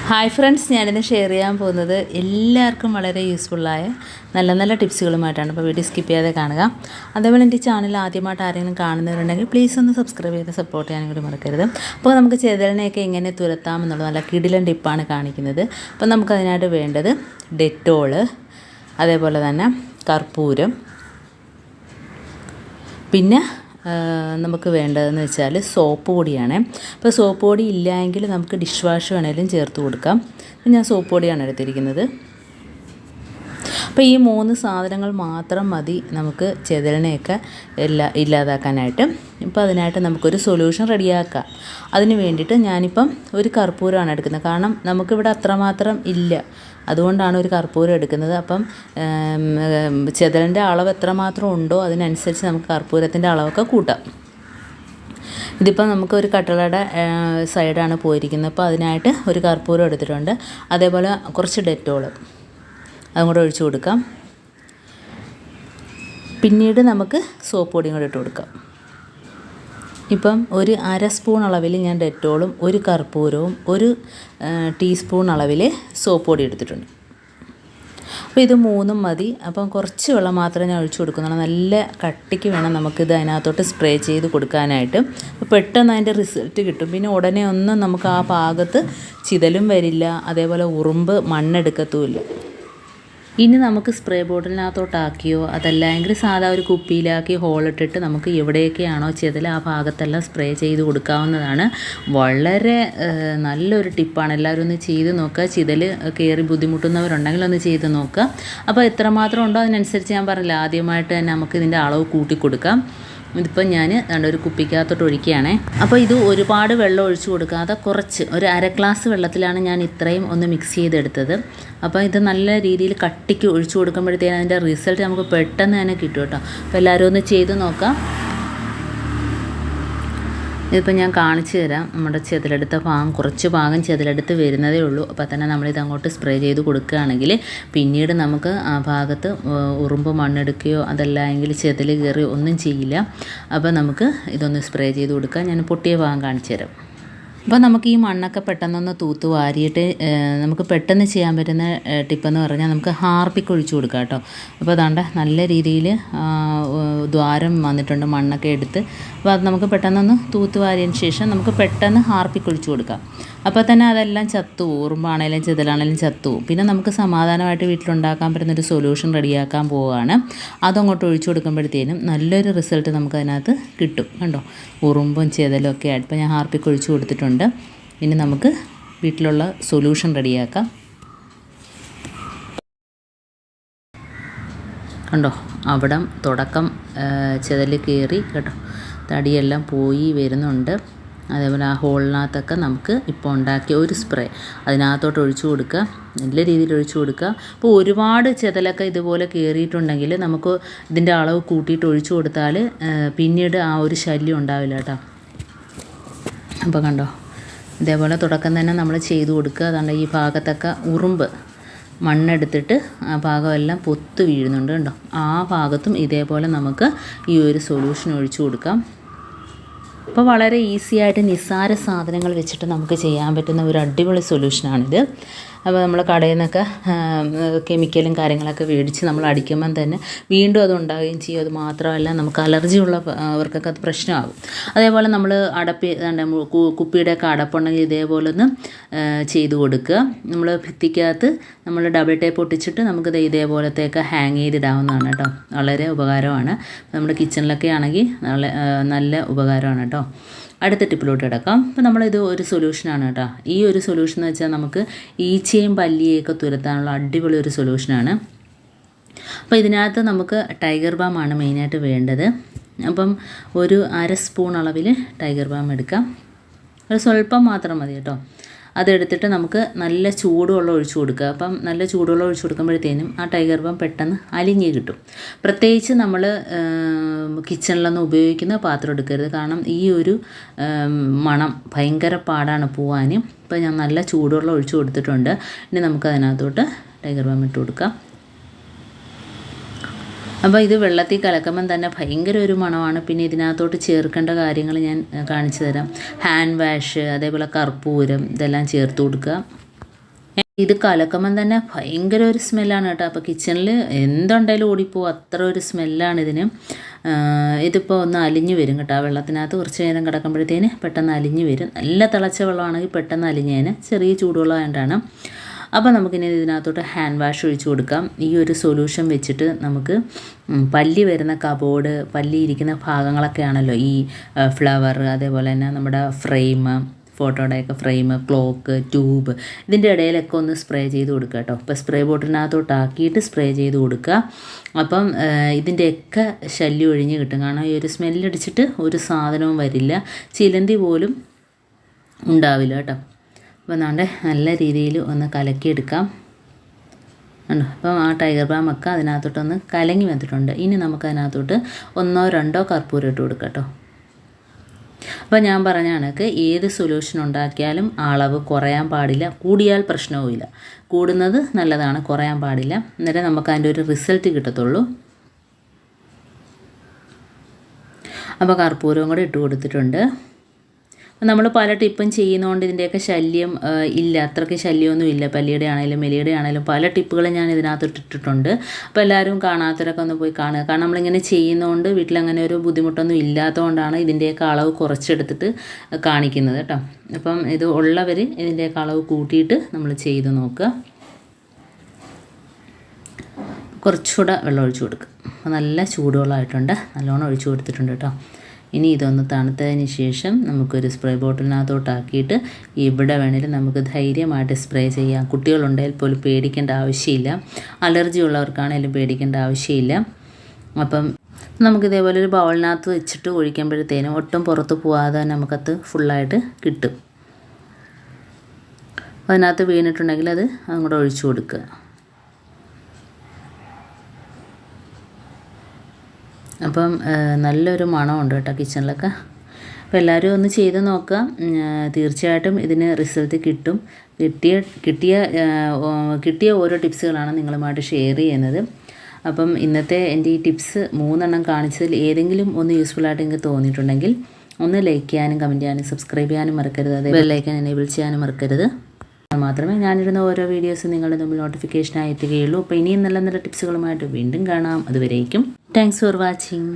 Hi friends, ഞാനിന്ന് share ചെയ്യാൻ പോകുന്നത് എല്ലാവർക്കും വളരെ യൂസ്ഫുള്ളായ നല്ല നല്ല ടിപ്സുകളുമായിട്ടാണ്. അപ്പോൾ വീഡിയോ സ്കിപ്പ് ചെയ്യാതെ കാണുക. അതേപോലെ എൻ്റെ ചാനൽ ആദ്യമായിട്ട് ആരെങ്കിലും കാണുന്നവരുണ്ടെങ്കിൽ പ്ലീസ് ഒന്ന് സബ്സ്ക്രൈബ് ചെയ്ത് സപ്പോർട്ട് ചെയ്യാനും കൂടി മറക്കരുത്. അപ്പോൾ നമുക്ക് ചെതലിനെയൊക്കെ എങ്ങനെ തുരത്താമെന്നുള്ളത് നല്ല കിടിലൻ ടിപ്പാണ് കാണിക്കുന്നത്. അപ്പോൾ നമുക്കതിനായിട്ട് വേണ്ടത് ഡെറ്റോള്, അതേപോലെ തന്നെ കർപ്പൂരം, പിന്നെ നമുക്ക് വേണ്ടതെന്ന് വെച്ചാൽ സോപ്പ് പൊടിയാണ്. അപ്പോൾ സോപ്പ് പൊടി ഇല്ലെങ്കിൽ നമുക്ക് ഡിഷ് വാഷ് വേണമെങ്കിലും ചേർത്ത് കൊടുക്കാം. ഞാൻ സോപ്പ് പൊടിയാണ് എടുത്തിരിക്കുന്നത്. അപ്പോൾ ഈ 3 സാധനങ്ങൾ മാത്രം മതി നമുക്ക് ചെതലിനെയൊക്കെ ഇല്ലാതാക്കാനായിട്ട്. ഇപ്പോൾ അതിനായിട്ട് നമുക്കൊരു സൊല്യൂഷൻ റെഡിയാക്കാം. അതിന് വേണ്ടിയിട്ട് ഞാനിപ്പം ഒരു കർപ്പൂരമാണ് എടുക്കുന്നത്. കാരണം നമുക്കിവിടെ അത്രമാത്രം ഇല്ല, അതുകൊണ്ടാണ് ഒരു കർപ്പൂരം എടുക്കുന്നത്. അപ്പം ചെതലിൻ്റെ അളവ് എത്രമാത്രം ഉണ്ടോ അതിനനുസരിച്ച് നമുക്ക് കർപ്പൂരത്തിൻ്റെ അളവൊക്കെ കൂട്ടാം. ഇതിപ്പം നമുക്കൊരു കട്ടളയുടെ സൈഡാണ് പോയിരിക്കുന്നത്. അപ്പോൾ അതിനായിട്ട് ഒരു കർപ്പൂരം എടുത്തിട്ടുണ്ട്. അതേപോലെ കുറച്ച് ഡെറ്റോള് അതും കൂടെ ഒഴിച്ചു കൊടുക്കാം. പിന്നീട് നമുക്ക് സോപ്പ് പൊടിയും കൂടെ ഇട്ട് കൊടുക്കാം. ഇപ്പം ഒരു 1/2 സ്പൂൺ അളവിൽ ഞാൻ ഡെറ്റോളും ഒരു കർപ്പൂരവും 1 ടീസ്പൂൺ അളവിൽ സോപ്പ് പൊടി എടുത്തിട്ടുണ്ട്. അപ്പോൾ ഇത് 3 മതി. അപ്പം കുറച്ച് വെള്ളം മാത്രമേ ഞാൻ ഒഴിച്ചു കൊടുക്കുന്നുള്ളൂ. നല്ല കട്ടിക്ക് വേണം നമുക്കിത് അതിനകത്തോട്ട് സ്പ്രേ ചെയ്ത് കൊടുക്കാനായിട്ട്. പെട്ടെന്ന് അതിൻ്റെ റിസൾട്ട് കിട്ടും. പിന്നെ ഉടനെ ഒന്നും നമുക്ക് ആ ഭാഗത്ത് ചിതലും വരില്ല, അതേപോലെ ഉറുമ്പ് മണ്ണെടുക്കത്തുമില്ല. ഇനി നമുക്ക് സ്പ്രേ ബോട്ടിലിനകത്തോട്ടാക്കിയോ അതല്ലെങ്കിൽ സാധാ ഒരു കുപ്പിയിലാക്കി ഹോളിട്ടിട്ട് നമുക്ക് എവിടെയൊക്കെയാണോ ചെതൽ ആ ഭാഗത്തെല്ലാം സ്പ്രേ ചെയ്ത് കൊടുക്കാവുന്നതാണ്. വളരെ നല്ലൊരു ടിപ്പാണ്. എല്ലാവരും ഒന്ന് ചെയ്ത് നോക്കുക. ചിതൽ കയറി ബുദ്ധിമുട്ടുന്നവരുണ്ടെങ്കിൽ ഒന്ന് ചെയ്ത് നോക്കുക. അപ്പോൾ എത്രമാത്രം ഉണ്ടോ അതിനനുസരിച്ച് ഞാൻ പറഞ്ഞില്ല, ആദ്യമായിട്ട് തന്നെ നമുക്ക് ഇതിൻ്റെ അളവ് കൂട്ടി കൊടുക്കാം. ഇതിപ്പം ഞാൻ ഒരു കുപ്പിക്കകത്തോട്ട് ഒഴിക്കുകയാണേ. അപ്പോൾ ഇത് ഒരുപാട് വെള്ളം ഒഴിച്ചു കൊടുക്കാതെ കുറച്ച് ഒരു 1/2 ഗ്ലാസ് വെള്ളത്തിലാണ് ഞാൻ ഇത്രയും ഒന്ന് മിക്സ് ചെയ്തെടുത്തത്. അപ്പോൾ ഇത് നല്ല രീതിയിൽ കട്ടിക്ക് ഒഴിച്ചു കൊടുക്കുമ്പോഴത്തേനും അതിൻ്റെ റിസൾട്ട് നമുക്ക് പെട്ടെന്ന് തന്നെ കിട്ടും കേട്ടോ. അപ്പോൾ എല്ലാവരും ഒന്ന് ചെയ്ത് നോക്കാം. ഇതിപ്പോൾ ഞാൻ കാണിച്ചു തരാം. നമ്മുടെ ചെതലെടുത്ത ഭാഗം കുറച്ച് ഭാഗം ചെതലെടുത്ത് വരുന്നതേ ഉള്ളൂ. അപ്പോൾ തന്നെ നമ്മളിത് അങ്ങോട്ട് സ്പ്രേ ചെയ്ത് കൊടുക്കുകയാണെങ്കിൽ പിന്നീട് നമുക്ക് ആ ഭാഗത്ത് ഉറുമ്പ് മണ്ണെടുക്കുകയോ അതല്ലെങ്കിൽ ചെതൽ കയറി ഒന്നും ചെയ്യില്ല. അപ്പോൾ നമുക്ക് ഇതൊന്ന് സ്പ്രേ ചെയ്ത് കൊടുക്കാം. ഞാൻ പൊട്ടിയ ഭാഗം കാണിച്ചു തരാം. അപ്പോൾ നമുക്ക് ഈ മണ്ണൊക്കെ പെട്ടെന്നൊന്ന് തൂത്ത് വാരിയിട്ട് നമുക്ക് പെട്ടെന്ന് ചെയ്യാൻ പറ്റുന്ന ടിപ്പെന്ന് പറഞ്ഞാൽ നമുക്ക് ഹാർപ്പിക്ക് ഒഴിച്ചു കൊടുക്കാം കേട്ടോ. അപ്പോൾ അതാണ്ട് നല്ല രീതിയിൽ ദ്വാരം വന്നിട്ടുണ്ട് മണ്ണൊക്കെ എടുത്ത്. അപ്പോൾ അത് നമുക്ക് പെട്ടെന്നൊന്ന് തൂത്ത് വാരിയതിന് ശേഷം നമുക്ക് പെട്ടെന്ന് ഹാർപ്പിക്ക് ഒഴിച്ചു കൊടുക്കാം. അപ്പോൾ തന്നെ അതെല്ലാം ചത്തുപോകും. ഉറുമ്പാണേലും ചെതലാണേലും ചത്തുപോകും. പിന്നെ നമുക്ക് സമാധാനമായിട്ട് വീട്ടിലുണ്ടാക്കാൻ പറ്റുന്നൊരു സൊല്യൂഷൻ റെഡിയാക്കാൻ പോവുകയാണ്. അതങ്ങോട്ട് ഒഴിച്ചു കൊടുക്കുമ്പോഴത്തേനും നല്ലൊരു റിസൾട്ട് നമുക്കതിനകത്ത് കിട്ടും. കണ്ടോ, ഉറുമ്പും ചെതലും ഒക്കെ ആയിട്ട്. ഇപ്പോൾ ഞാൻ ഹാർപ്പിക്ക് ഒഴിച്ചു കൊടുത്തിട്ടുണ്ട്. ഇനി നമുക്ക് വീട്ടിലുള്ള സൊല്യൂഷൻ റെഡിയാക്കാം. കണ്ടോ, അവിടം തുടക്കം ചെതൽ കയറി കേട്ടോ, തടിയെല്ലാം പോയി വരുന്നുണ്ട്. അതേപോലെ ആ ഹോളിനകത്തൊക്കെ നമുക്ക് ഇപ്പോൾ ഉണ്ടാക്കിയ ഒരു സ്പ്രേ അതിനകത്തോട്ട് ഒഴിച്ചു കൊടുക്കുക. നല്ല രീതിയിൽ ഒഴിച്ചു കൊടുക്കുക. അപ്പോൾ ഒരുപാട് ചെതലൊക്കെ ഇതുപോലെ കയറിയിട്ടുണ്ടെങ്കിൽ നമുക്ക് ഇതിൻ്റെ അളവ് കൂട്ടിയിട്ട് ഒഴിച്ചു കൊടുത്താൽ പിന്നീട് ആ ഒരു ശല്യം ഉണ്ടാവില്ല കേട്ടോ. അപ്പോൾ കണ്ടോ, ഇതേപോലെ തുടക്കം തന്നെ നമ്മൾ ചെയ്തു കൊടുക്കുക. അതുകൊണ്ട് ഈ ഭാഗത്തൊക്കെ ഉറുമ്പ് മണ്ണെടുത്തിട്ട് ആ ഭാഗമെല്ലാം പൊത്ത് വീഴുന്നുണ്ട് കണ്ടോ. ആ ഭാഗത്തും ഇതേപോലെ നമുക്ക് ഈ ഒരു സൊല്യൂഷൻ ഒഴിച്ചു കൊടുക്കാം. അപ്പോൾ വളരെ ഈസി ആയിട്ട് നിസ്സാര സാധനങ്ങൾ വെച്ചിട്ട് നമുക്ക് ചെയ്യാൻ പറ്റുന്ന ഒരു അടിപൊളി സൊല്യൂഷനാണിത്. അപ്പോൾ നമ്മൾ കടയിൽ നിന്നൊക്കെ കെമിക്കലും കാര്യങ്ങളൊക്കെ മേടിച്ച് നമ്മൾ അടിക്കുമ്പം തന്നെ വീണ്ടും അത് ഉണ്ടാവുകയും ചെയ്യും. അത് മാത്രമല്ല നമുക്ക് അലർജി ഉള്ളവർക്കൊക്കെ അത് പ്രശ്നമാകും. അതേപോലെ നമ്മൾ കുപ്പിയുടെയൊക്കെ അടപ്പുണ്ടെങ്കിൽ ഇതേപോലെ ഒന്ന് ചെയ്ത് കൊടുക്കുക. നമ്മൾ ഭിത്തിക്കകത്ത് നമ്മൾ ഡബിൾ ടേപ്പ് ഒട്ടിച്ചിട്ട് നമുക്ക് ഇതേപോലത്തെയൊക്കെ ഹാങ് ചെയ്തിടാവുന്നതാണ് കേട്ടോ. വളരെ ഉപകാരമാണ്. നമ്മുടെ കിച്ചണിലൊക്കെ ആണെങ്കിൽ നല്ല ഉപകാരമാണ് കേട്ടോ. അടുത്ത ടിപ്പിലോട്ട് കിടക്കാം. അപ്പോൾ നമ്മളിത് ഒരു സൊല്യൂഷനാണ് കേട്ടോ. ഈ ഒരു സൊല്യൂഷൻ എന്ന് വെച്ചാൽ നമുക്ക് ഈച്ചയും പല്ലിയെയൊക്കെ തുരത്താനുള്ള അടിപൊളി ഒരു സൊല്യൂഷനാണ്. അപ്പോൾ ഇതിനകത്ത് നമുക്ക് ടൈഗർ ബാമാണ് മെയിനായിട്ട് വേണ്ടത്. അപ്പം ഒരു 1/2 സ്പൂൺ അളവിൽ ടൈഗർ ബാം എടുക്കാം. ഒരു സ്വല്പം മാത്രം മതി കേട്ടോ. അതെടുത്തിട്ട് നമുക്ക് നല്ല ചൂടുവെള്ളം ഒഴിച്ചു കൊടുക്കുക. അപ്പം നല്ല ചൂടുവെള്ളം ഒഴിച്ചു കൊടുക്കുമ്പോഴത്തേനും ആ ടൈഗർ ബാം പെട്ടെന്ന് അലിഞ്ഞ് കിട്ടും. പ്രത്യേകിച്ച് നമ്മൾ കിച്ചണിലൊന്നും ഉപയോഗിക്കുന്ന പാത്രം എടുക്കരുത്. കാരണം ഈ ഒരു മണം ഭയങ്കര പാടാണ് പോവാൻ. ഇപ്പോൾ ഞാൻ നല്ല ചൂടുവെള്ളം ഒഴിച്ചു കൊടുത്തിട്ടുണ്ട്. ഇനി നമുക്ക് അതിനകത്തോട്ട് ടൈഗർ ബാം ഇട്ട് കൊടുക്കാം. അപ്പോൾ ഇത് വെള്ളത്തിൽ കലക്കുമ്പം തന്നെ ഭയങ്കര ഒരു മണമാണ്. പിന്നെ ഇതിനകത്തോട്ട് ചേർക്കേണ്ട കാര്യങ്ങൾ ഞാൻ കാണിച്ചു തരാം. ഹാൻഡ് വാഷ്, അതേപോലെ കർപ്പൂരം, ഇതെല്ലാം ചേർത്ത് കൊടുക്കുക. ഇത് കലക്കുമ്പം തന്നെ ഭയങ്കര ഒരു സ്മെല്ലാണ് കേട്ടോ. അപ്പോൾ കിച്ചണിൽ എന്തുണ്ടായാലും ഓടിപ്പോവും, അത്ര ഒരു സ്മെല്ലാണ് ഇതിന്. ഇതിപ്പോൾ ഒന്ന് അലിഞ്ഞ് വരും കേട്ടോ. ആ വെള്ളത്തിനകത്ത് കുറച്ച് നേരം കിടക്കുമ്പോഴത്തേന് പെട്ടെന്ന് അലിഞ്ഞ് വരും. നല്ല തിളച്ച വെള്ളമാണെങ്കിൽ പെട്ടെന്ന് അലിഞ്ഞേന്, ചെറിയ ചൂടുവെള്ളം ആയതുകൊണ്ടാണ്. അപ്പോൾ നമുക്കിനി ഇതിനകത്തോട്ട് ഹാൻഡ് വാഷ് ഒഴിച്ച് കൊടുക്കാം. ഈ ഒരു സൊല്യൂഷൻ വെച്ചിട്ട് നമുക്ക് പല്ലി വരുന്ന കബോർഡ്, പല്ലി ഇരിക്കുന്ന ഭാഗങ്ങളൊക്കെ ആണല്ലോ ഈ ഫ്ലവർ, അതേപോലെ തന്നെ നമ്മുടെ ഫ്രെയിം, ഫോട്ടോയുടെയൊക്കെ ഫ്രെയിം, ക്ലോക്ക്, ട്യൂബ്, ഇതിൻ്റെ ഇടയിലൊക്കെ ഒന്ന് സ്പ്രേ ചെയ്ത് കൊടുക്കുക കേട്ടോ. അപ്പോൾ സ്പ്രേ ബോട്ടിലിനകത്തോട്ടാക്കിയിട്ട് സ്പ്രേ ചെയ്ത് കൊടുക്കുക. അപ്പം ഇതിൻ്റെയൊക്കെ ശല്യം ഒഴിഞ്ഞ് കിട്ടും. കാരണം ഈ ഒരു സ്മെല്ലടിച്ചിട്ട് ഒരു സാധനവും വരില്ല, ചിലന്തി പോലും ഉണ്ടാവില്ല കേട്ടോ. അപ്പോൾ നല്ല രീതിയിൽ ഒന്ന് കലക്കിയെടുക്കാം. ഉണ്ടോ? അപ്പം ആ ടൈഗർ ബാമൊക്കെ അതിനകത്തോട്ടൊന്ന് കലങ്ങി വന്നിട്ടുണ്ട്. ഇനി നമുക്ക് അതിനകത്തോട്ട് 1 or 2 കർപ്പൂരം ഇട്ട് കൊടുക്കാം കേട്ടോ. അപ്പോൾ ഞാൻ പറഞ്ഞ കണക്ക് ഏത് സൊല്യൂഷൻ ഉണ്ടാക്കിയാലും അളവ് കുറയാൻ പാടില്ല, കൂടിയാൽ പ്രശ്നവുമില്ല. കൂടുന്നത് നല്ലതാണ്, കുറയാൻ പാടില്ല. അന്നേരം നമുക്ക് അതിൻ്റെ ഒരു റിസൾട്ട് കിട്ടത്തുള്ളൂ. അപ്പോൾ കർപ്പൂരവും കൂടെ ഇട്ട് കൊടുത്തിട്ടുണ്ട്. നമ്മൾ പല ടിപ്പും ചെയ്യുന്നതുകൊണ്ട് ഇതിൻ്റെയൊക്കെ ശല്യം ഇല്ല, അത്രയ്ക്ക് ശല്യമൊന്നും ഇല്ല. പല്ലിയുടെ ആണെങ്കിലും എലിയുടെ ആണെങ്കിലും പല ടിപ്പുകളും ഞാൻ ഇതിനകത്ത് ഇട്ടിട്ടുണ്ട്. അപ്പോൾ എല്ലാവരും കാണാത്തവരൊക്കെ ഒന്ന് പോയി കാണുക. കാരണം നമ്മളിങ്ങനെ ചെയ്യുന്നതുകൊണ്ട് വീട്ടിലങ്ങനെ ഒരു ബുദ്ധിമുട്ടൊന്നും ഇല്ലാത്തതുകൊണ്ടാണ് ഇതിൻ്റെയൊക്കെ അളവ് കുറച്ചെടുത്തിട്ട് കാണിക്കുന്നത് കേട്ടോ. അപ്പം ഇത് ഉള്ളവർ ഇതിൻ്റെയൊക്കെ അളവ് കൂട്ടിയിട്ട് നമ്മൾ ചെയ്ത് നോക്കുക. കുറച്ചുകൂടെ വെള്ളം ഒഴിച്ച് കൊടുക്കുക. അപ്പോൾ നല്ല ചൂടുവെള്ളമായിട്ടുണ്ട്, നല്ലോണം ഒഴിച്ച് കൊടുത്തിട്ടുണ്ട് കേട്ടോ. ഇനി ഇതൊന്ന് തണുത്തതിന് ശേഷം നമുക്കൊരു സ്പ്രേ ബോട്ടിലിനകത്തോട്ടാക്കിയിട്ട് ഇവിടെ വേണേലും നമുക്ക് ധൈര്യമായിട്ട് സ്പ്രേ ചെയ്യാം. കുട്ടികളുണ്ടെങ്കിൽ പോലും പേടിക്കേണ്ട ആവശ്യമില്ല, അലർജി ഉള്ളവർക്കാണെങ്കിലും പേടിക്കേണ്ട ആവശ്യമില്ല. അപ്പം നമുക്കിതേപോലെ ഒരു ബൗളിനകത്ത് വെച്ചിട്ട് ഒഴിക്കുമ്പോഴത്തേനും ഒട്ടും പുറത്ത് പോകാതെ നമുക്കത് ഫുള്ളായിട്ട് കിട്ടും. അതിനകത്ത് വീണിട്ടുണ്ടെങ്കിൽ അത് അങ്ങോട്ട് ഒഴിച്ചു കൊടുക്കുക. അപ്പം നല്ലൊരു മണമുണ്ട് കേട്ടോ കിച്ചണിലൊക്കെ. അപ്പോൾ എല്ലാവരും ഒന്ന് ചെയ്ത് നോക്കുക. തീർച്ചയായിട്ടും ഇതിന് റിസൾട്ട് കിട്ടും. കിട്ടിയ ഓരോ ടിപ്സുകളാണ് നിങ്ങളുമായിട്ട് ഷെയർ ചെയ്യുന്നത്. അപ്പം ഇന്നത്തെ എൻ്റെ ഈ ടിപ്സ് 3 കാണിച്ചതിൽ ഏതെങ്കിലും ഒന്ന് യൂസ്ഫുൾ ആയിട്ട് എനിക്ക് തോന്നിയിട്ടുണ്ടെങ്കിൽ ഒന്ന് ലൈക്ക് ചെയ്യാനും കമൻറ്റ് ചെയ്യാനും സബ്സ്ക്രൈബ് ചെയ്യാനും മറക്കരുത്. അതേ ബെല്ലൈക്കൻ എനേബിൾ ചെയ്യാനും മറക്കരുത്. മാത്രമേ ഞാനിടുന്ന ഓരോ വീഡിയോസും നിങ്ങളുടെ മുമ്പിൽ നോട്ടിഫിക്കേഷനായി എത്തുകയുള്ളൂ. അപ്പോൾ ഇനിയും നല്ല നല്ല ടിപ്സുകളുമായിട്ട് വീണ്ടും കാണാം. അതുവരേക്കും താങ്ക്സ് ഫോർ വാച്ചിങ്.